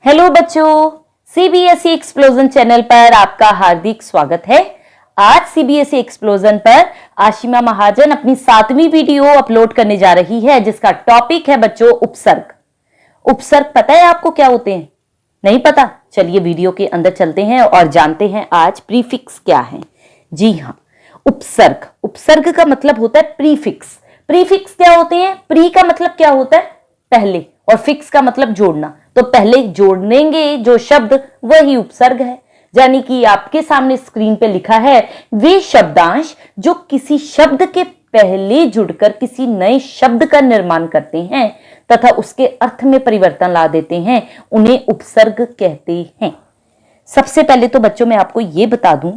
Hello बच्चों, CBSE explosion channel पर आपका हार्दिक स्वागत है। आज सीबीएसई एक्सप्लोजन पर आशिमा महाजन अपनी 7वीं वीडियो अपलोड करने जा रही है, जिसका टॉपिक है बच्चों उपसर्ग। उपसर्ग पता है आपको क्या होते हैं? नहीं पता? चलिए वीडियो के अंदर चलते हैं और जानते हैं आज प्रीफिक्स क्या है। जी हाँ, उपसर्ग। उपसर्ग का मतलब होता है प्रीफिक्स। प्रीफिक्स क्या होते हैं? प्री का मतलब क्या होता है? पहले, और फिक्स का मतलब जोड़ना। तो पहले जोड़नेंगे जो शब्द वही उपसर्ग है। यानी कि आपके सामने स्क्रीन पे लिखा है वे शब्दांश जो किसी शब्द के पहले जुड़कर किसी नए शब्द का निर्माण करते हैं तथा उसके अर्थ में परिवर्तन ला देते हैं, उन्हें उपसर्ग कहते हैं। सबसे पहले तो बच्चों मैं आपको यह बता दूं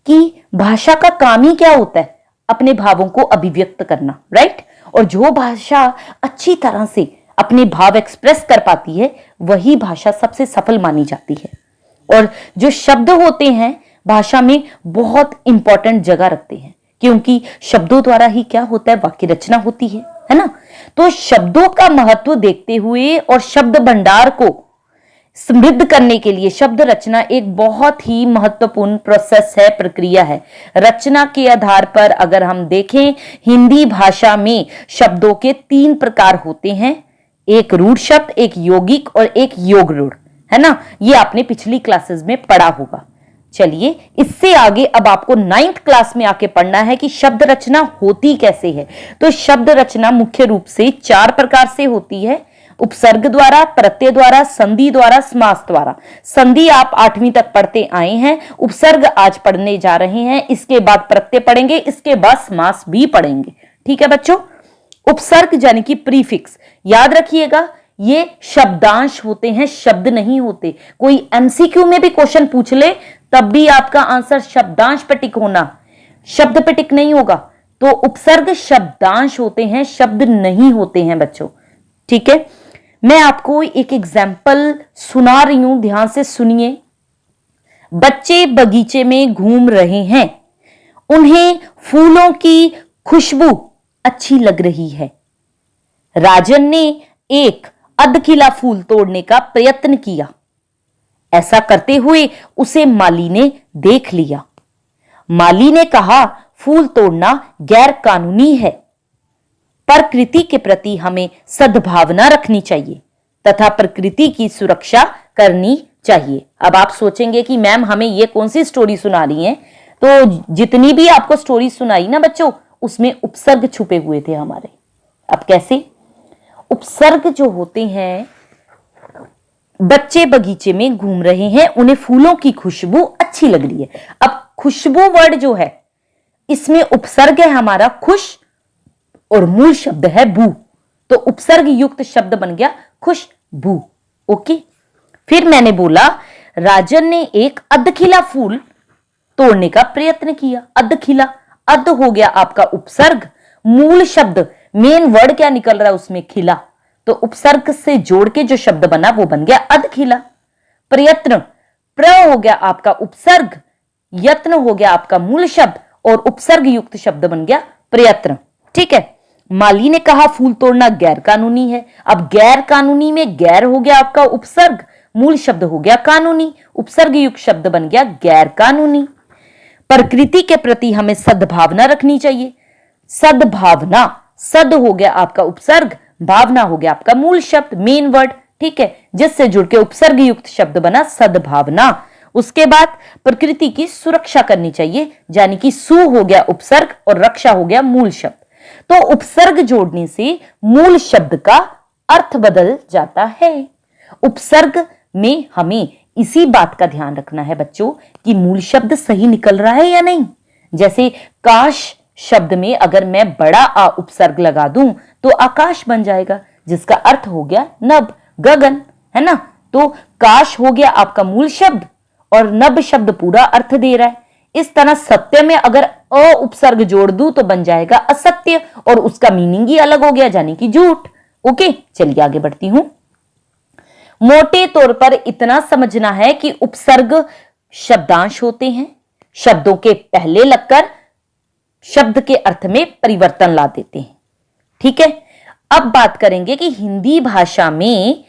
कि भाषा का काम ही क्या होता है? अपने भावों को अभिव्यक्त करना, राइट? और जो भाषा अच्छी तरह से अपने भाव एक्सप्रेस कर पाती है वही भाषा सबसे सफल मानी जाती है। और जो शब्द होते हैं भाषा में बहुत इंपॉर्टेंट जगह रखते हैं, क्योंकि शब्दों द्वारा ही क्या होता है? वाक्य रचना होती है ना? तो शब्दों का महत्व देखते हुए और शब्द भंडार को समृद्ध करने के लिए शब्द रचना एक बहुत ही महत्वपूर्ण प्रोसेस है, प्रक्रिया है। रचना के आधार पर अगर हम देखें, हिंदी भाषा में शब्दों के 3 प्रकार होते हैं, एक रूढ़ शब्द, एक यौगिक और एक योग रूढ़, है ना? ये आपने पिछली क्लासेस में पढ़ा होगा। चलिए इससे आगे अब आपको 9th क्लास में आके पढ़ना है कि शब्द रचना होती कैसे है। तो शब्द रचना मुख्य रूप से 4 प्रकार से होती है: उपसर्ग द्वारा, प्रत्यय द्वारा, संधि द्वारा, समास द्वारा। संधि आप 8वीं तक पढ़ते आए हैं, उपसर्ग आज पढ़ने जा रहे हैं, इसके बाद प्रत्यय पढ़ेंगे, इसके बाद समास भी पढ़ेंगे। ठीक है बच्चों? उपसर्ग यानी कि प्रीफिक्स, याद रखिएगा ये शब्दांश होते हैं, शब्द नहीं होते। कोई एमसीक्यू में भी क्वेश्चन पूछ ले तब भी आपका आंसर शब्दांश पे टिक होना, शब्द पे टिक नहीं होगा। तो उपसर्ग शब्दांश होते हैं, शब्द नहीं होते हैं बच्चों। ठीक है, मैं आपको एक एग्जाम्पल सुना रही हूं, ध्यान से सुनिए। बच्चे बगीचे में घूम रहे हैं, उन्हें फूलों की खुशबू अच्छी लग रही है। राजन ने एक अधखिला फूल तोड़ने का प्रयत्न किया। ऐसा करते हुए उसे माली ने देख लिया। माली ने कहा, फूल तोड़ना गैर कानूनी है। प्रकृति के प्रति हमें सद्भावना रखनी चाहिए तथा प्रकृति की सुरक्षा करनी चाहिए। अब आप सोचेंगे कि मैम हमें ये कौन सी स्टोरी सुना रही हैं? तो जितनी भी आपको स्टोरी सुनाई ना बच्चों, उसमें उपसर्ग छुपे हुए थे हमारे। अब कैसे? उपसर्ग जो होते हैं, बच्चे बगीचे में घूम रहे हैं, उन्हें फूलों की खुशबू अच्छी लग रही है। अब खुशबू वर्ड जो है, इसमें उपसर्ग है हमारा खुश और मूल शब्द है बू, तो उपसर्ग युक्त शब्द बन गया खुशबू। ओके, फिर मैंने बोला राजन ने एक अधखिला फूल तोड़ने का प्रयत्न किया। अधखिला, अध हो गया आपका उपसर्ग, मूल शब्द मेन वर्ड क्या निकल रहा है उसमें? खिला। तो उपसर्ग से जोड़ के जो शब्द बना वो बन गया अधखिला। प्रयत्न, प्र हो गया आपका उपसर्ग, यत्न हो गया आपका मूल शब्द और उपसर्ग युक्त शब्द बन गया प्रयत्न। ठीक है, माली ने कहा फूल तोड़ना गैर कानूनी है। अब गैर कानूनी में गैर हो गया आपका उपसर्ग, मूल शब्द हो गया कानूनी, उपसर्ग युक्त शब्द बन गया गैर कानूनी। प्रकृति के प्रति हमें सद्भावना रखनी चाहिए। सद्भावना, सद हो गया आपका उपसर्ग, भावना हो गया आपका मूल शब्द, मेन वर्ड। ठीक है, जिससे जुड़ के उपसर्ग युक्त शब्द बना सद्भावना। उसके बाद प्रकृति की सुरक्षा करनी चाहिए, यानी कि सु हो गया उपसर्ग और रक्षा हो गया मूल शब्द। तो उपसर्ग जोड़ने से मूल शब्द का अर्थ बदल जाता है। उपसर्ग में हमें इसी बात का ध्यान रखना है बच्चों कि मूल शब्द सही निकल रहा है या नहीं। जैसे काश शब्द में अगर मैं बड़ा आ उपसर्ग लगा दूं तो आकाश बन जाएगा, जिसका अर्थ हो गया नभ, गगन, है ना? तो काश हो गया आपका मूल शब्द और नभ शब्द पूरा अर्थ दे रहा है। इस तरह सत्य में अगर अ उपसर्ग जोड़ दूं तो बन जाएगा असत्य और उसका मीनिंग ही अलग हो गया, यानी कि झूठ। ओके, चलिए आगे बढ़ती हूं। मोटे तौर पर इतना समझना है कि उपसर्ग शब्दांश होते हैं, शब्दों के पहले लगकर शब्द के अर्थ में परिवर्तन ला देते हैं। ठीक है, अब बात करेंगे कि हिंदी भाषा में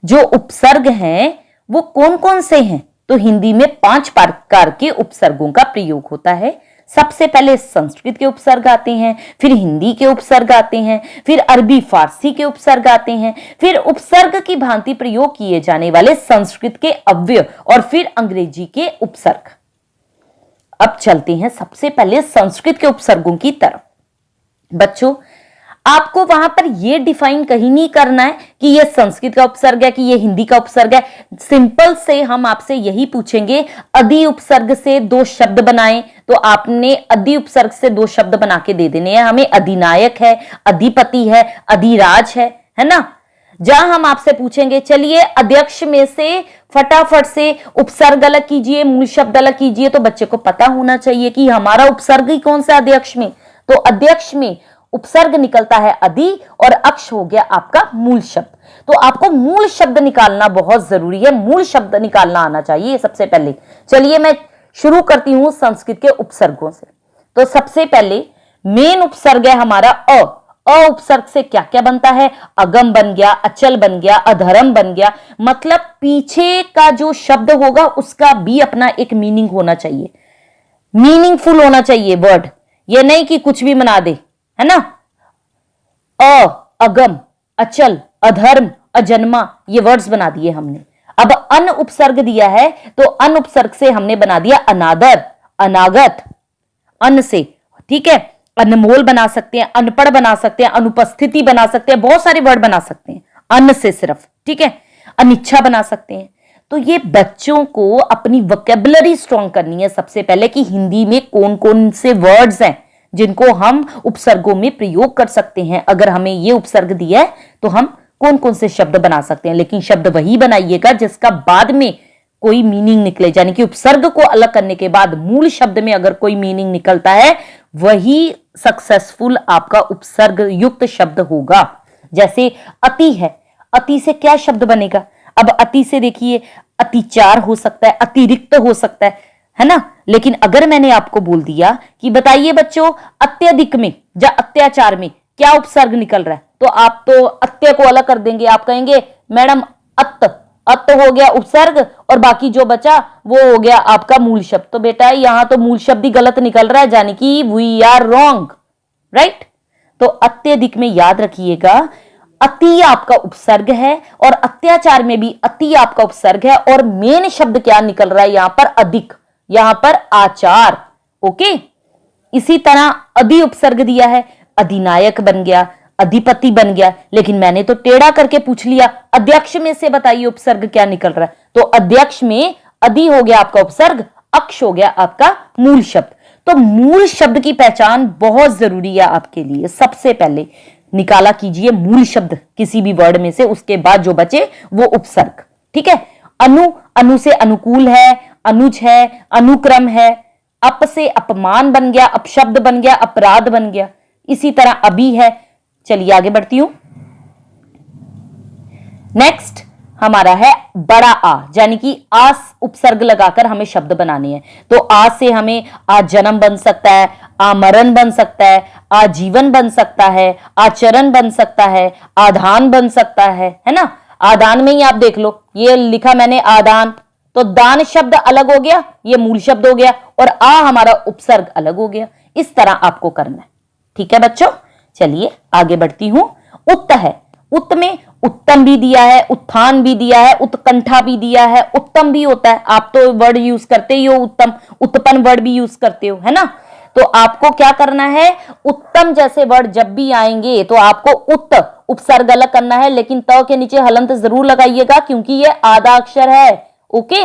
जो उपसर्ग हैं वो कौन कौन से हैं? तो हिंदी में 5 प्रकार के उपसर्गों का प्रयोग होता है। सबसे पहले संस्कृत के उपसर्ग आते हैं, फिर हिंदी के उपसर्ग आते हैं, फिर अरबी फारसी के उपसर्ग आते हैं, फिर उपसर्ग की भांति प्रयोग किए जाने वाले संस्कृत के अव्यय और फिर अंग्रेजी के उपसर्ग। अब चलते हैं सबसे पहले संस्कृत के उपसर्गों की तरफ। बच्चों, आपको वहां पर यह डिफाइन कहीं नहीं करना है कि यह संस्कृत का उपसर्ग है कि यह हिंदी का उपसर्ग है। सिंपल से हम आपसे यही पूछेंगे, अधि उपसर्ग से 2 शब्द बनाएं, तो आपने अधि उपसर्ग से 2 शब्द बना के दे देने हैं हमें। अधिनायक है, अधिपति है, अधिराज है ना। जहां हम आपसे पूछेंगे चलिए अध्यक्ष में से फटाफट से उपसर्ग अलग कीजिए, मूल शब्द अलग कीजिए, तो बच्चे को पता होना चाहिए कि हमारा उपसर्ग ही कौन सा अध्यक्ष में। तो अध्यक्ष में उपसर्ग निकलता है अधि और अक्ष हो गया आपका मूल शब्द। तो आपको मूल शब्द निकालना बहुत जरूरी है, मूल शब्द निकालना आना चाहिए सबसे पहले। चलिए मैं शुरू करती हूं संस्कृत के उपसर्गों से। तो सबसे पहले मेन उपसर्ग है हमारा अ। अ उपसर्ग से क्या क्या बनता है? अगम बन गया, अचल बन गया, अधर्म बन गया। मतलब पीछे का जो शब्द होगा उसका भी अपना एक मीनिंग होना चाहिए, मीनिंगफुल होना चाहिए वर्ड, ये नहीं कि कुछ भी बना दे, है ना। अ, अगम, अचल, अधर्म, अजन्मा, ये वर्ड्स बना दिए हमने। अब अन उपसर्ग दिया है तो अन उपसर्ग से हमने बना दिया अनादर, अनागत, अन से, ठीक है। अनमोल बना सकते हैं, अनपढ़ बना सकते हैं, अनुपस्थिति बना सकते हैं, बहुत सारे वर्ड बना सकते हैं अन से सिर्फ, ठीक है। अनिच्छा बना सकते हैं। तो ये बच्चों को अपनी वोकैबुलरी स्ट्रॉन्ग करनी है सबसे पहले कि हिंदी में कौन कौन से वर्ड्स हैं जिनको हम उपसर्गों में प्रयोग कर सकते हैं। अगर हमें ये उपसर्ग दिया है तो हम कौन कौन से शब्द बना सकते हैं। लेकिन शब्द वही बनाइएगा जिसका बाद में कोई मीनिंग निकले, यानी कि उपसर्ग को अलग करने के बाद मूल शब्द में अगर कोई मीनिंग निकलता है वही सक्सेसफुल आपका उपसर्ग युक्त शब्द होगा। जैसे अति है, अति से क्या शब्द बनेगा? अब अति से देखिए अतिचार हो सकता है, अतिरिक्त हो सकता है ना। लेकिन अगर मैंने आपको बोल दिया कि बताइए बच्चों अत्यधिक में या अत्याचार में क्या उपसर्ग निकल रहा है, तो आप तो अत्य को अलग कर देंगे, आप कहेंगे मैडम अत्त हो गया उपसर्ग और बाकी जो बचा वो हो गया आपका मूल शब्द। तो बेटा यहां तो मूल शब्द ही गलत निकल रहा है, यानी कि वी आर रॉन्ग, राइट। तो अत्यधिक में याद रखिएगा अति आपका उपसर्ग है और अत्याचार में भी अति आपका उपसर्ग है और मेन शब्द क्या निकल रहा है यहां पर? अधिक, यहां पर आचार, ओके। इसी तरह अधि उपसर्ग दिया है, अधिनायक बन गया, अधिपति बन गया। लेकिन मैंने तो टेढ़ा करके पूछ लिया अध्यक्ष में से बताइए उपसर्ग क्या निकल रहा है, तो अध्यक्ष में अधि हो गया आपका उपसर्ग, अक्ष हो गया आपका मूल शब्द। तो मूल शब्द की पहचान बहुत जरूरी है आपके लिए। सबसे पहले निकाला कीजिए मूल शब्द किसी भी वर्ड में से, उसके बाद जो बचे वो उपसर्ग, ठीक है। अनु, अनु से अनुकूल है, अनुज है, अनुक्रम है। अप से अपमान बन गया, अपशब्द बन गया, अपराध बन गया। इसी तरह अभी है। चलिए आगे बढ़ती हूं। नेक्स्ट हमारा है बड़ा आ, यानी कि आस उपसर्ग लगाकर हमें शब्द बनाने हैं। तो आ से हमें आजन्म बन सकता है, आमरण बन सकता है, आजीवन बन सकता है, आचरण बन सकता है, आधान बन सकता है ना। आदान में ही आप देख लो, ये लिखा मैंने आदान, तो दान शब्द अलग हो गया, ये मूल शब्द हो गया, और आ हमारा उपसर्ग अलग हो गया। इस तरह आपको करना है, ठीक है बच्चों। चलिए आगे बढ़ती हूं। उत्त है, उत्त में उत्तम भी दिया है, उत्थान भी दिया है, उत्कंठा भी दिया है, उत्तम भी होता है। आप तो वर्ड यूज करते ही हो उत्तम, उत्पन्न वर्ड भी यूज करते हो, है ना। तो आपको क्या करना है, उत्तम जैसे वर्ड जब भी आएंगे तो आपको उत्त उपसर्ग अलग करना है, लेकिन त के नीचे हलंत जरूर लगाइएगा क्योंकि ये आधा अक्षर है, ओके।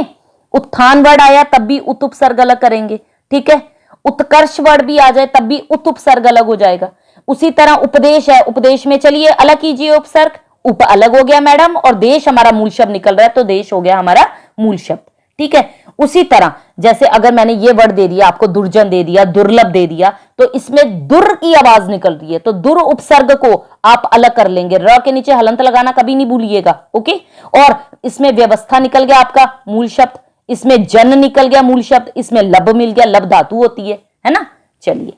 उत्थान वर्ड आया तब भी उत उपसर्ग अलग करेंगे, ठीक है। उत्कर्ष वर्ड भी आ जाए तब भी उत उपसर्ग अलग हो जाएगा। उसी तरह उपदेश है, उपदेश में चलिए अलग कीजिए उपसर्ग, उप अलग हो गया मैडम, और देश हमारा मूल शब्द निकल रहा है तो देश हो गया हमारा मूल शब्द, ठीक है। उसी तरह जैसे अगर मैंने ये वर्ड दे दिया आपको, दुर्जन दे दिया, दुर्लभ दे दिया, तो इसमें दुर की आवाज निकल रही है, तो दुर उपसर्ग को आप अलग कर लेंगे, र के नीचे हलंत लगाना कभी नहीं भूलिएगा, ओके। और इसमें व्यवस्था निकल गया आपका मूल शब्द, इसमें जन निकल गया मूल शब्द, इसमें लब मिल गया, लब धातु होती है ना। चलिए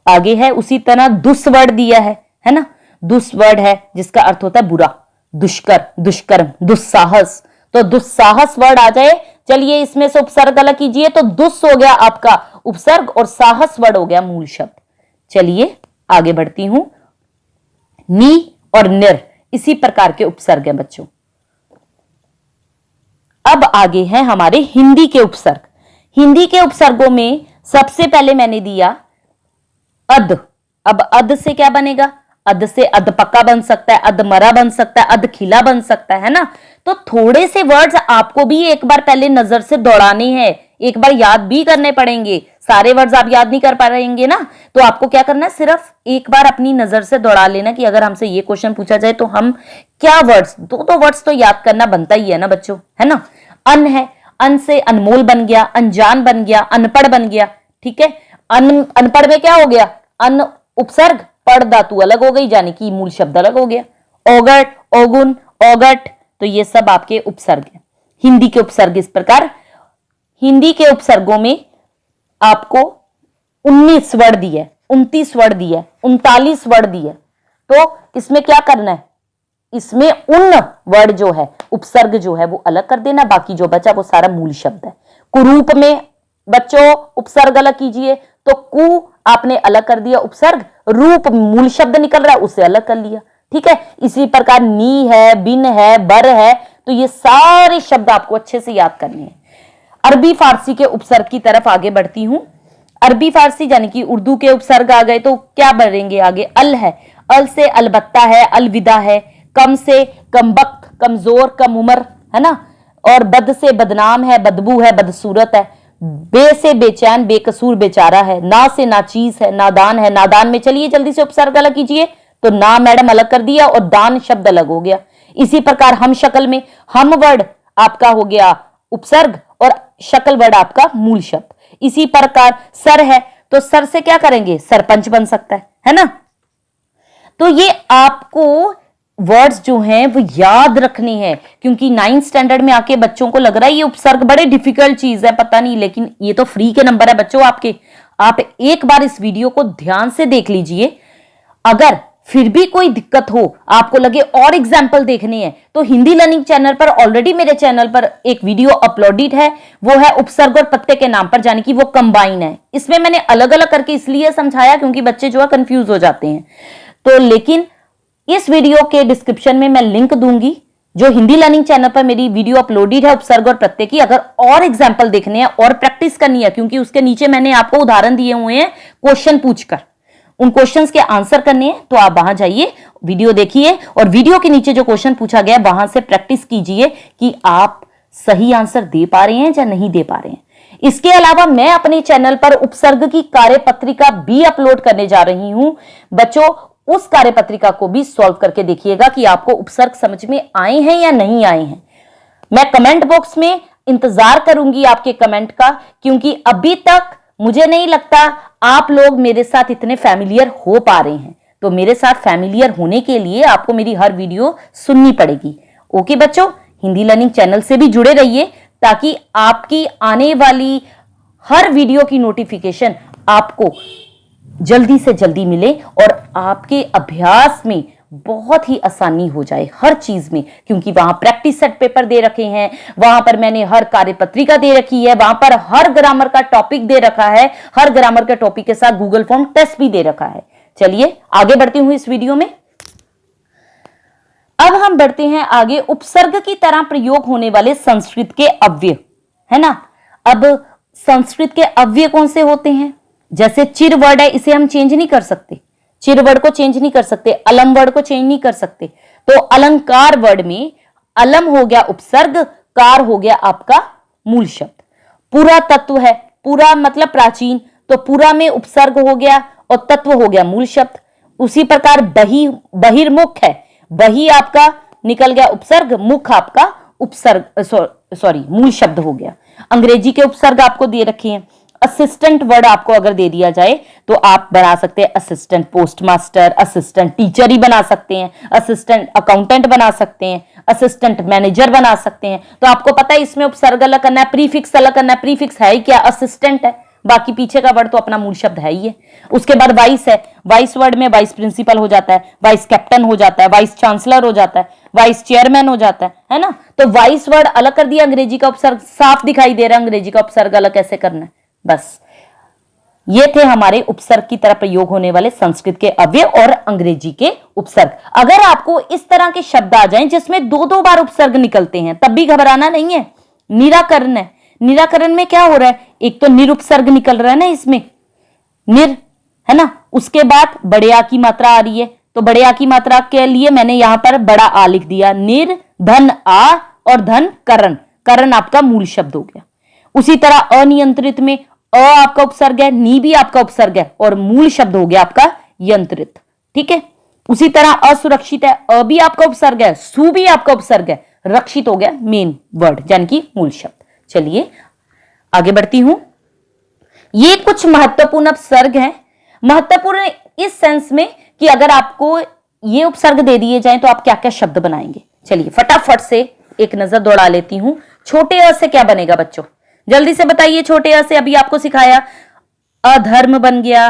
आगे है, उसी तरह दुष्वर्ड दिया है ना। दुष्वर्ड है जिसका अर्थ होता है बुरा, दुष्कर, दुष्कर्म, दुस्साहस। तो तो दुस्साहस वर्ड आ जाए। चलिए इसमें से उपसर्ग अलग कीजिए, तो दुस हो गया आपका उपसर्ग और साहस वर्ड हो गया मूल शब्द। चलिए आगे बढ़ती हूं। नी और निर इसी प्रकार के उपसर्ग हैं बच्चों। अब आगे हैं हमारे हिंदी के उपसर्ग। हिंदी के उपसर्गों में सबसे पहले मैंने दिया अद। अब अद से क्या बनेगा? अद से अधपक्का बन सकता है, अधमरा बन सकता है, अधखिला बन सकता है ना। तो थोड़े से वर्ड्स आपको भी एक बार पहले नजर से दौड़ाने हैं, एक बार याद भी करने पड़ेंगे। सारे वर्ड्स आप याद नहीं कर पा रहेंगे ना, तो आपको क्या करना है, सिर्फ एक बार अपनी नजर से दौड़ा लेना कि अगर हमसे ये क्वेश्चन पूछा जाए तो हम क्या वर्ड्स, दो वर्ड्स तो याद करना बनता ही है ना बच्चों, है ना। अन है, अन से अनमोल बन गया, अनजान बन गया, अनपढ़ बन गया। ठीक है, अनपढ़ में क्या हो गया? अन उपसर्ग, पढ़ धातु अलग हो गई, यानी कि मूल शब्द अलग हो गया। औगट, औगुन, औगट, तो ये सब आपके उपसर्ग हैं। हिंदी के उपसर्ग इस प्रकार। हिंदी के उपसर्गों में आपको 19 वर्ड दिए, 29 वर्ड दिए, 39 वर्ड दिए। तो इसमें क्या करना है? इसमें उन वर्ड जो है, उपसर्ग जो है वो अलग कर देना, बाकी जो बचा वो सारा मूल शब्द है। कुरूप में बच्चों उपसर्ग अलग कीजिए, तो कु आपने अलग कर दिया उपसर्ग, रूप मूल शब्द निकल रहा है उसे अलग कर लिया। ठीक है, इसी प्रकार नी है, बिन है, बर है, तो ये सारे शब्द आपको अच्छे से याद करने हैं। अरबी फारसी के उपसर्ग की तरफ आगे बढ़ती हूं। अरबी फारसी यानी कि उर्दू के उपसर्ग आ गए, तो क्या बढ़ेंगे आगे? अल है, अल से अलबत्ता है, अलविदा है। कम से कमबख्त, कमजोर, कम उम्र, है ना। और बद से बदनाम है, बदबू है, बदसूरत है। बे से बेचैन, बेकसूर, बेचारा है। ना से नाचीज है, नादान है। नादान में चलिए जल्दी से उपसर्ग अलग कीजिए, तो ना मैडम अलग कर दिया और दान शब्द अलग हो गया। इसी प्रकार हम शक्ल में हम वर्ड आपका हो गया उपसर्ग और शक्ल वर्ड आपका मूल शब्द। इसी प्रकार सर है, तो सर से क्या करेंगे? सरपंच बन सकता है ना। तो ये आपको वर्ड्स जो हैं वो याद रखने हैं, क्योंकि 9th स्टैंडर्ड में आके बच्चों को लग रहा है ये उपसर्ग बड़े डिफिकल्ट चीज है, पता नहीं, लेकिन ये तो फ्री के नंबर है बच्चों आपके। आप एक बार इस वीडियो को ध्यान से देख लीजिए। अगर फिर भी कोई दिक्कत हो, आपको लगे और एग्जाम्पल देखने हैं, तो हिंदी लर्निंग चैनल पर ऑलरेडी मेरे चैनल पर एक वीडियो अपलोडेड है, वो है उपसर्ग और प्रत्यय के नाम पर, यानी कि वो कंबाइन है। इसमें मैंने अलग अलग करके इसलिए समझाया क्योंकि बच्चे जो है कंफ्यूज हो जाते हैं। तो लेकिन इस वीडियो के डिस्क्रिप्शन में मैं लिंक दूंगी, जो हिंदी लर्निंग चैनल पर मेरी वीडियो अपलोडेड है उपसर्ग और प्रत्यय की। अगर और एग्जाम्पल देखने हैं और प्रैक्टिस करनी है, क्योंकि उसके नीचे मैंने आपको उदाहरण दिए हुए हैं क्वेश्चन पूछकर, उन क्वेश्चंस के आंसर करने हैं, तो आप वहां जाइए, वीडियो देखिए और वीडियो के नीचे जो क्वेश्चन पूछा गया वहां से प्रैक्टिस कीजिए कि आप सही आंसर दे पा रहे हैं या नहीं दे पा रहे हैं। इसके अलावा मैं अपने चैनल पर उपसर्ग की कार्यपत्रिका भी अपलोड करने जा रही हूं बच्चों। उस कार्यपत्रिका को भी सॉल्व करके देखिएगा कि आपको उपसर्ग समझ में आए हैं या नहीं आए हैं। मैं कमेंट बॉक्स में इंतजार करूंगी आपके कमेंट का, क्योंकि अभी तक मुझे नहीं लगता आप लोग मेरे साथ इतने फैमिलियर हो पा रहे हैं। तो मेरे साथ फैमिलियर होने के लिए आपको मेरी हर वीडियो सुननी पड़ेगी। ओके बच्चों, हिंदी लर्निंग चैनल से भी जुड़े रहिए ताकि आपकी आने वाली हर वीडियो की नोटिफिकेशन आपको जल्दी से जल्दी मिले और आपके अभ्यास में बहुत ही आसानी हो जाए हर चीज में, क्योंकि वहां प्रैक्टिस सेट पेपर दे रखे हैं, वहां पर मैंने हर कार्यपत्रिका दे रखी है, वहां पर हर ग्रामर का टॉपिक दे रखा है, हर ग्रामर के टॉपिक के साथ गूगल फॉर्म टेस्ट भी दे रखा है। चलिए आगे बढ़ती हूं इस वीडियो में। अब हम बढ़ते हैं आगे उपसर्ग की तरह प्रयोग होने वाले संस्कृत के अव्यय, है ना। अब संस्कृत के अव्यय कौन से होते हैं? जैसे चिर वर्ड है, इसे हम चेंज नहीं कर सकते, चिर वर्ड को चेंज नहीं कर सकते, अलम वर्ड को चेंज नहीं कर सकते। तो अलंकार वर्ड में अलम हो गया उपसर्ग, कार हो गया आपका मूल शब्द। पूरा तत्व है, पूरा मतलब प्राचीन, तो पूरा में उपसर्ग हो गया और तत्व हो गया मूल शब्द। उसी प्रकार बहिर्मुख है, बही आपका निकल गया उपसर्ग, मुख आपका उपसर्ग मूल शब्द हो गया। अंग्रेजी के उपसर्ग आपको दे रखे हैं। असिस्टेंट वर्ड आपको अगर दे दिया जाए तो आप बना सकते हैं असिस्टेंट पोस्टमास्टर, असिस्टेंट टीचर ही बना सकते हैं, असिस्टेंट अकाउंटेंट बना सकते हैं, असिस्टेंट मैनेजर बना सकते हैं। तो आपको पता है इसमें उपसर्ग अलग करना है, प्रीफिक्स अलग करना है। प्रीफिक्स है ही क्या? असिस्टेंट है, बाकी पीछे का वर्ड तो अपना मूल शब्द है ही है। उसके बाद वाइस है, वाइस वर्ड में वाइस प्रिंसिपल हो जाता है, वाइस कैप्टन हो जाता है, वाइस चांसलर हो जाता है, वाइस चेयरमैन हो जाता है ना। तो वाइस वर्ड अलग कर दिया, अंग्रेजी का उपसर्ग साफ दिखाई दे रहा है, अंग्रेजी का उपसर्ग अलग कैसे करना है। बस ये थे हमारे उपसर्ग की तरह प्रयोग होने वाले संस्कृत के अव्यय और अंग्रेजी के उपसर्ग। अगर आपको इस तरह के शब्द आ जाएं जिसमें दो दो बार उपसर्ग निकलते हैं, तब भी घबराना नहीं है। निराकरण है, निराकरण में क्या हो रहा है, एक तो निरुपसर्ग निकल रहा है ना इसमें, निर है ना, उसके बाद बड़े आ की मात्रा आ रही है, तो बड़े आ की मात्रा के लिए मैंने यहां पर बड़ा आ लिख दिया। निर धन आ और धन करण, करण आपका मूल शब्द हो गया। उसी तरह अनियंत्रित में अ आपका उपसर्ग है, नी भी आपका उपसर्ग है और मूल शब्द हो गया आपका यंत्रित। ठीक है। उसी तरह असुरक्षित है, अ भी आपका उपसर्ग है, सु भी आपका उपसर्ग है, रक्षित हो गया मेन वर्ड यानी कि मूल शब्द। चलिए आगे बढ़ती हूं। ये कुछ महत्वपूर्ण उपसर्ग हैं, महत्वपूर्ण इस सेंस में कि अगर आपको ये उपसर्ग दे दिए जाएं तो आप क्या क्या शब्द बनाएंगे। चलिए फटाफट से एक नजर दौड़ा लेती हूं। छोटे अ से क्या बनेगा बच्चों, जल्दी से बताइए। छोटे अ से अभी आपको सिखाया, अधर्म बन गया,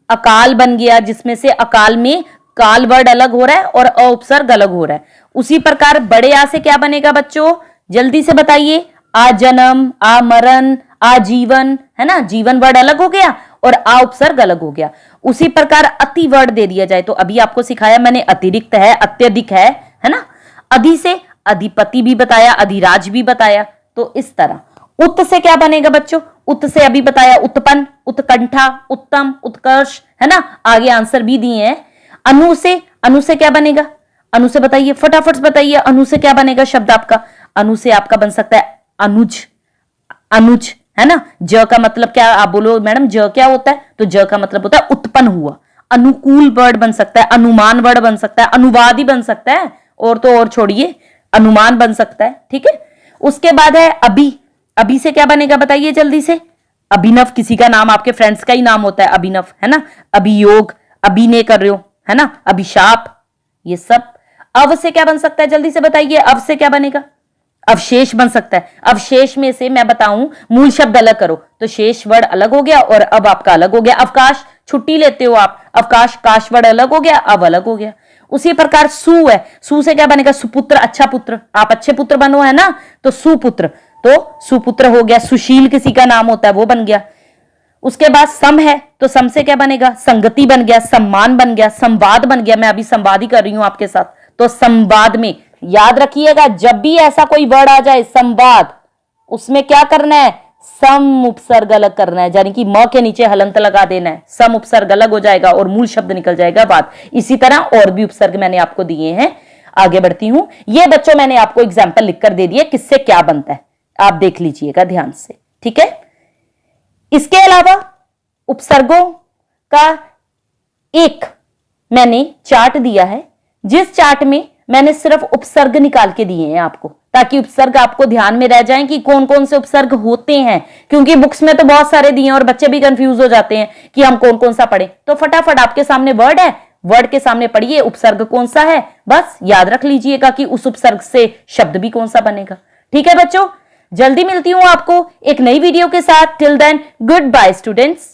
अकाल बन गया, जिसमें से अकाल में काल वर्ड अलग हो रहा है और अ उपसर्ग अलग हो रहा है। उसी प्रकार बड़े आ से क्या बनेगा बच्चों, जल्दी से बताइए। आजन्म, आमरण, आजीवन, है ना, जीवन वर्ड अलग हो गया और आ उपसर्ग अलग हो गया। उसी प्रकार अति वर्ड दे दिया जाए तो अभी आपको सिखाया मैंने, अतिरिक्त है, अत्यधिक है ना। अधि से अधिपति भी बताया, अधिराज भी बताया। तो इस तरह उत से क्या बनेगा बच्चों, उत से अभी बताया, उत्पन्न, उत्कंठा, उत्तम, उत्कर्ष, है ना, आगे आंसर भी दिए हैं। अनु से क्या बनेगा, अनु से बताइए, फटाफट बताइए, अनु से क्या बनेगा शब्द आपका। अनु से आपका बन सकता है अनुज, अनुज, है ना। ज का मतलब क्या, आप बोलो मैडम ज क्या होता है, तो ज का मतलब होता है उत्पन्न हुआ। अनुकूल वर्ड बन सकता है, अनुमान वर्ड बन सकता है, अनुवाद ही बन सकता है, और तो और छोड़िए, अनुमान बन सकता है। ठीक है। उसके बाद है अभी, अभी से क्या बनेगा बताइए जल्दी से। अभिनव, किसी का नाम, आपके फ्रेंड्स का ही नाम होता है अभिनव, है ना। अभियोग, अभिनय कर रहे हो, है ना, अभिशाप, ये सब। अव से क्या बन सकता है जल्दी से बताइए, अव से क्या बनेगा, अवशेष बन सकता है। अवशेष में से मैं बताऊं, मूल शब्द अलग करो तो शेष वर्ड अलग हो गया और अब आपका अलग हो गया। अवकाश, छुट्टी लेते हो आप, अवकाश, काश वर्ड अलग हो गया, अब अलग हो गया। उसी प्रकार सु है, सु से क्या बनेगा, सुपुत्र, अच्छा पुत्र, आप अच्छे पुत्र बनो, है ना, तो सुपुत्र, तो सुपुत्र हो गया। सुशील किसी का नाम होता है, वो बन गया। उसके बाद सम है, तो सम से क्या बनेगा, संगति बन गया, सम्मान बन गया, संवाद बन गया। मैं अभी संवाद ही कर रही हूं आपके साथ, तो संवाद में याद रखिएगा, जब भी ऐसा कोई वर्ड आ जाए संवाद, उसमें क्या करना है, सम उपसर्ग अलग करना है, यानी कि म के नीचे हलंत लगा देना है, सम उपसर्ग अलग हो जाएगा और मूल शब्द निकल जाएगा बात। इसी तरह और भी उपसर्ग मैंने आपको दिए हैं। आगे बढ़ती हूं। ये बच्चों मैंने आपको एग्जाम्पल लिखकर दे दिए किससे क्या बनता है, आप देख लीजिएगा ध्यान से। ठीक है। इसके अलावा उपसर्गों का एक मैंने चार्ट दिया है, जिस चार्ट में मैंने सिर्फ उपसर्ग निकाल के दिए हैं आपको, ताकि उपसर्ग आपको ध्यान में रह जाएं कि कौन कौन से उपसर्ग होते हैं, क्योंकि बुक्स में तो बहुत सारे दिए हैं और बच्चे भी कंफ्यूज हो जाते हैं कि हम कौन कौन सा पढ़ें। तो फटाफट आपके सामने वर्ड है, वर्ड के सामने पढ़िए उपसर्ग कौन सा है, बस याद रख लीजिएगा कि उस उपसर्ग से शब्द भी कौन सा बनेगा। ठीक है बच्चों, जल्दी मिलती हूं आपको एक नई वीडियो के साथ। Till then goodbye students.